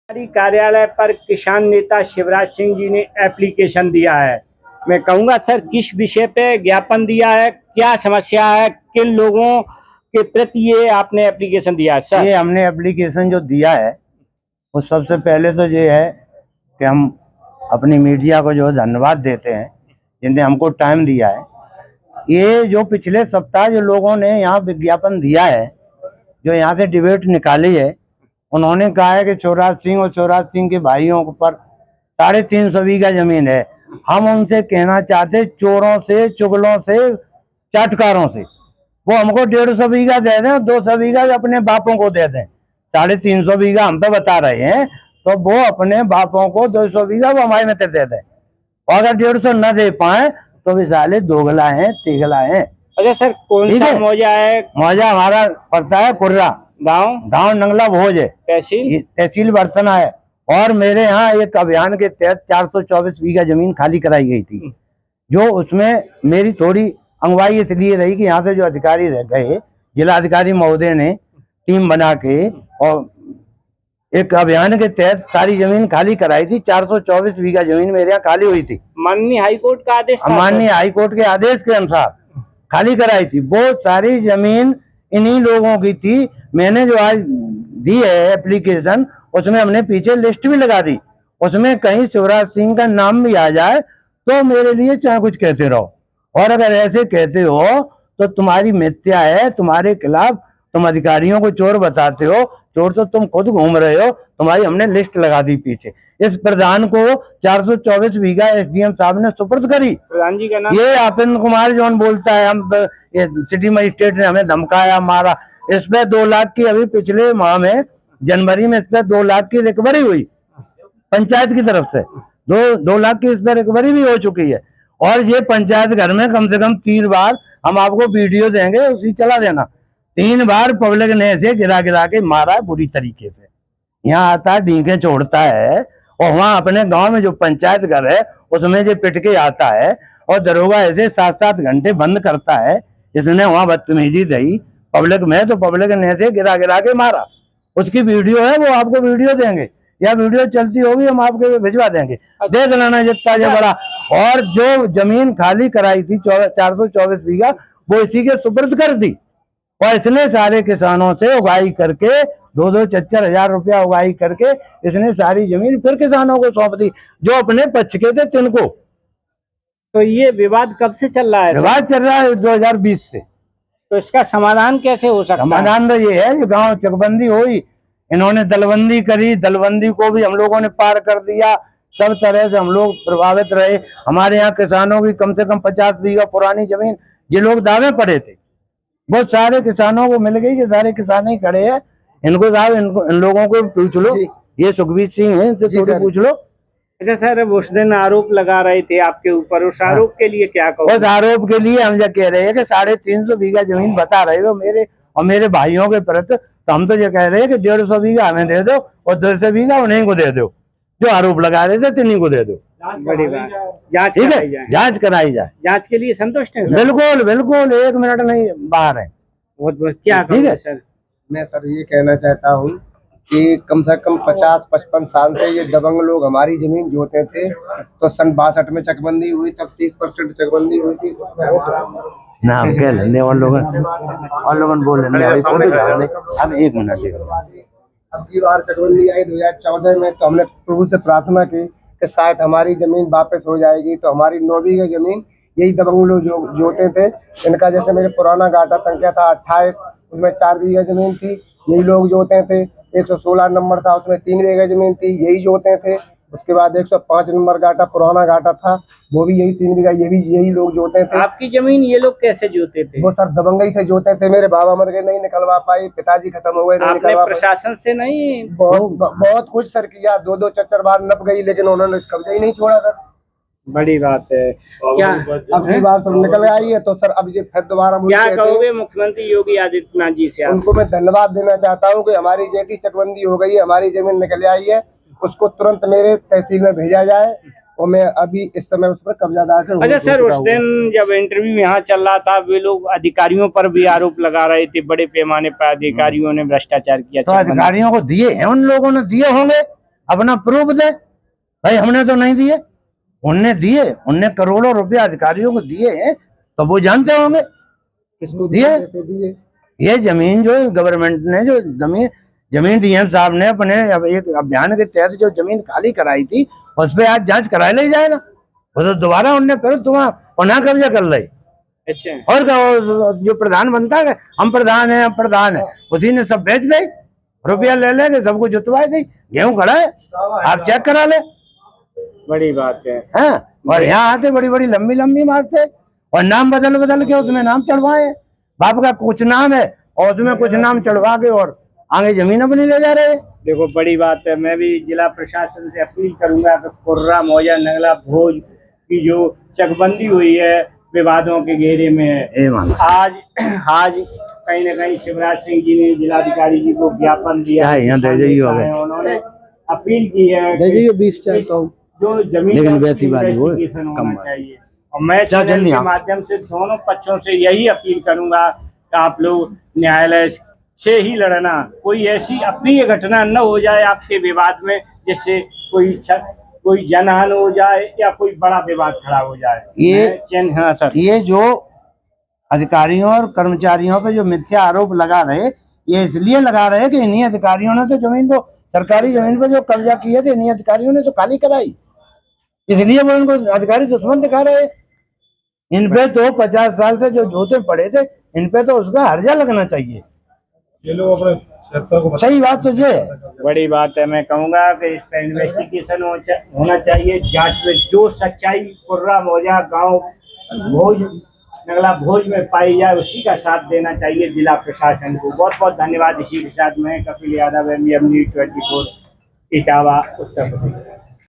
सरकारी कार्यालय पर किसान नेता शिवराज सिंह जी ने एप्लीकेशन दिया है। मैं कहूँगा सर, किस विषय पे ज्ञापन दिया है, क्या समस्या है, किन लोगों के प्रति ये आपने एप्लीकेशन दिया है सर? ये हमने एप्लीकेशन जो दिया है वो सबसे पहले तो ये है कि हम अपनी मीडिया को जो धन्यवाद देते हैं जिनने हमको टाइम दिया है। ये जो पिछले सप्ताह जो लोगों ने यहाँ विज्ञापन दिया है, जो यहाँ से डिबेट निकाली है, उन्होंने कहा है कि शिवराज सिंह और शिवराज सिंह के भाइयों पर 350 बीघा जमीन है। हम उनसे कहना चाहते, चोरों से, चुगलों से, चाटकारों से वो हमको 150 बीघा दे दें, 200 बीघा अपने बापों को दे दें। 350 बीघा हम पे बता रहे हैं तो वो अपने बापों को 200 बीघा वो हमारे में दे दें। और अगर 150 न दे पाए तो वे साले दोगला है, तिगला है। अच्छा सर, कौन सा मौजा है? मौजा हमारा पड़ता है कुर्रा, गांव नंगला भोज है, तहसील बरसना है। और मेरे यहाँ एक अभियान के तहत 424 बीघा जमीन खाली कराई गई थी, जो उसमें मेरी थोड़ी अगुवाई इसलिए रही कि यहाँ से जो अधिकारी रह गए, जिलाधिकारी महोदय ने टीम बना के और एक अभियान के तहत सारी जमीन खाली कराई थी। 424 बीघा जमीन मेरे यहाँ खाली हुई थी। माननीय हाईकोर्ट का आदेश था? माननीय हाईकोर्ट के आदेश के अनुसार खाली कराई थी। वो सारी जमीन इन्हीं लोगों की थी। मैंने जो आज दी है एप्लीकेशन, उसमें हमने पीछे लिस्ट भी लगा दी। उसमें कहीं शिवराज सिंह का नाम भी आ जाए तो मेरे लिए चाहे कुछ कहते रहो, और अगर ऐसे कहते हो तो तुम्हारी मिथ्या है, तुम्हारे खिलाफ तुम अधिकारियों को चोर बताते हो। चोर तो तुम खुद घूम रहे हो, तुम्हारी हमने लिस्ट लगा दी पीछे। इस प्रधान को 424 बीघा एसडीएम साहब ने सुपुर्द करी। प्रधान जी का नाम ये आपिंद कुमार जौन बोलता है, हम सिटी मजिस्ट्रेट ने हमें धमकाया, मारा। इस पे 2 लाख की अभी पिछले माह में जनवरी में इस पे 2 लाख की रिकवरी हुई पंचायत की तरफ से। 2 लाख की इस पे रिकवरी भी हो चुकी है। और ये पंचायत घर में कम से कम 3 बार हम आपको वीडियो देंगे, उसी चला देना। 3 बार पब्लिक ने ऐसे गिरा गिरा के मारा बुरी तरीके से। यहाँ आता है, डींगे छोड़ता है, और वहाँ अपने गांव में जो पंचायत घर है उसमें जो पिट के आता है, और दरोगा ऐसे 7-7 घंटे बंद करता है। इसने वहाँ बदतमीजी दी पब्लिक में, तो पब्लिक ने ऐसे गिरा गिरा के मारा। उसकी वीडियो है, वो आपको वीडियो देंगे, या वीडियो चलती होगी हम आपके भिजवा देंगे। देख लेना जितना जो बड़ा। और जो जमीन खाली कराई थी 424 बीघा, वो इसी के सुपुर्द कर दी। और इसने सारे किसानों से उगाई करके 2-4 हजार रुपया उगाई करके इसने सारी जमीन फिर किसानों को सौंप दी, जो अपने पक्ष के थे तिनको। तो ये विवाद कब से चल रहा है? विवाद चल रहा है 2020 से। तो इसका समाधान कैसे हो सकता है? समाधान तो ये है, गांव चकबंदी हुई, इन्होंने दलबंदी करी, दलबंदी को भी हम लोगों ने पार कर दिया। सब तरह से हम लोग प्रभावित रहे। हमारे यहाँ किसानों की कम से कम 50 बीघा पुरानी जमीन ये लोग दावे पड़े थे, बहुत सारे किसानों को मिल गई। ये सारे किसान ही खड़े हैं, इनको साहब इन लोगों को पूछ लो, ये सुखबीर सिंह है, इनसे थोड़ी पूछ लो। अच्छा सर, उस दिन आरोप लगा रहे थे आपके ऊपर, उस आरोप के लिए क्या कहो? उस आरोप के लिए हम जो कह रहे हैं कि 350 बीघा जमीन बता रहे हो मेरे और मेरे भाइयों के प्रति, तो हम तो ये कह रहे हैं कि 150 बीघा हमें दे दो और 200 बीघा उन्हीं को दे दो। जो आरोप लगा रहे थे उन्हीं को दे दो। बड़ी बात, जांच ठीक कराई है, जाए। जांच कराई जाए। जांच के लिए संतुष्ट है? बिल्कुल बिल्कुल, 1 मिनट नहीं बाहर है। बहुत क्या कहोगे सर? मैं सर ये कहना चाहता हूँ कि कम से कम 50-55 साल से ये दबंग लोग हमारी जमीन जोते थे। तो सन 62 में चकबंदी हुई, तब 30% चकबंदी हुई थी। ना हम कह लेंगे और लोगन बोल लेंगे अब 1 मिनट देखो। अब की बार चकबंदी आई 2014 में, तो हमने प्रभु से प्रार्थना की कि शायद हमारी जमीन वापस हो जाएगी। तो हमारी 9 बीघा जमीन यही दबंग लोग जोते थे। इनका जैसे मेरे पुराना गाटा संख्या था 28, उसमें 4 बीघा जमीन थी, यही लोग जोते थे। 116 नंबर था, उसमें 3 बीघा जमीन थी, यही जोते थे। उसके बाद 105 नंबर गाटा पुराना गाटा था, वो भी यही 3 बीघा, ये भी यही लोग जोते थे। आपकी जमीन ये लोग कैसे जोते थे? वो सर दबंगई से जोते थे। मेरे बाबा मर गए, नहीं निकलवा पाई, पिताजी खत्म हो गए, नहीं आपने निकलवा प्रशासन से नहीं? बहुत कुछ सर किया, 2-2 4-4 बार नप गई, लेकिन उन्होंने कब्जा ही नहीं छोड़ा सर। बड़ी बात है। क्या अब की बार सब निकल आई है, तो सर अब ये फिर दोबारा क्या कहोगे मुख्यमंत्री योगी आदित्यनाथ जी से? उनको मैं धन्यवाद देना चाहता हूँ कि हमारी जैसी चकबंदी हो गई है, हमारी जमीन निकल आई है, उसको तुरंत मेरे तहसील में भेजा जाए और मैं अभी इस समय उस पर कब्जादार हूं। अच्छा सर, उस दिन जब इंटरव्यू यहाँ चल रहा था, वे लोग अधिकारियों पर भी आरोप लगा रहे थे, बड़े पैमाने पर अधिकारियों ने भ्रष्टाचार किया। तो अधिकारियों को दिए हैं, उन लोगों ने दिए होंगे, अपना प्रूफ दे। भाई हमने तो नहीं दिए, उनने दिए, उनने करोड़ों रुपया अधिकारियों को दिए हैं, तो वो जानते होंगे किसको दिए। कैसे दिए? ये जमीन जो गवर्नमेंट ने जो जमीन डीएम साहब ने अपने एक अभियान के तहत जो जमीन खाली कराई थी, उस पर आज जांच कराई ले जाएगा। वो तो दोबारा उनने फिर तुम्हारा पुनः कब्जा कर ली। अच्छा, और जो प्रधान बनता है, हम प्रधान है, हम प्रधान है, उसी ने सब बेच दी, रुपया ले लेके सबको जुतवाए दी। गेहूं खड़ा है, आप चेक करा ले। बड़ी बात है। हाँ, और यहाँ आते बड़ी बड़ी लंबी लंबी मारते और नाम बदल बदल के उसमें नाम चढ़वाए। बाप का कुछ नाम है और उसमें कुछ नाम चढ़वा के और आगे जमीन अपनी ले जा रहे हैं। देखो बड़ी बात है। मैं भी जिला प्रशासन से अपील करूंगा कि कुर्रा मौजा नगला भोज की जो चकबंदी हुई है विवादों के घेरे में है। आज कहीं न कहीं शिवराज सिंह जी ने जिलाधिकारी जी को ज्ञापन दिया है, उन्होंने अपील की है कि जो जमीन लेकिन वैसी बात वो इन्वेस्टिगेशन होना चाहिए। और मैं चैनल के माध्यम से दोनों पक्षों से यही अपील करूंगा कि आप लोग न्यायालय से ही लड़ना, कोई ऐसी अप्रिय घटना न हो जाए आपके विवाद में जिससे कोई जनहानि हो जाए या कोई बड़ा विवाद खड़ा हो जाए। हाँ सर, ये जो अधिकारियों और कर्मचारियों पे जो मिथ्या आरोप लगा रहे, ये इसलिए लगा रहे कि इन्हीं अधिकारियों ने तो जमीन को, सरकारी जमीन पे जो कब्जा किए थे, इन्हीं अधिकारियों ने तो खाली कराई, इसलिए वो इनको अधिकारी दुश्मन दिखा रहे। इन पे तो 50 साल से जो जोते पड़े थे, इन पे तो उसका हर्जा लगना चाहिए। ये लोग अपने सही बात तो ये बड़ी बात है। मैं कहूंगा कि इस पर इन्वेस्टिगेशन होना चाहिए, जांच में जो सच्चाई कुर्रा मौजा गांव भोज नगला भोज में पाई जाए उसी का साथ देना चाहिए जिला प्रशासन को। बहुत बहुत धन्यवाद। इसी के साथ मैं कपिल यादव, MBM News 24 इटावा उत्तर प्रदेश।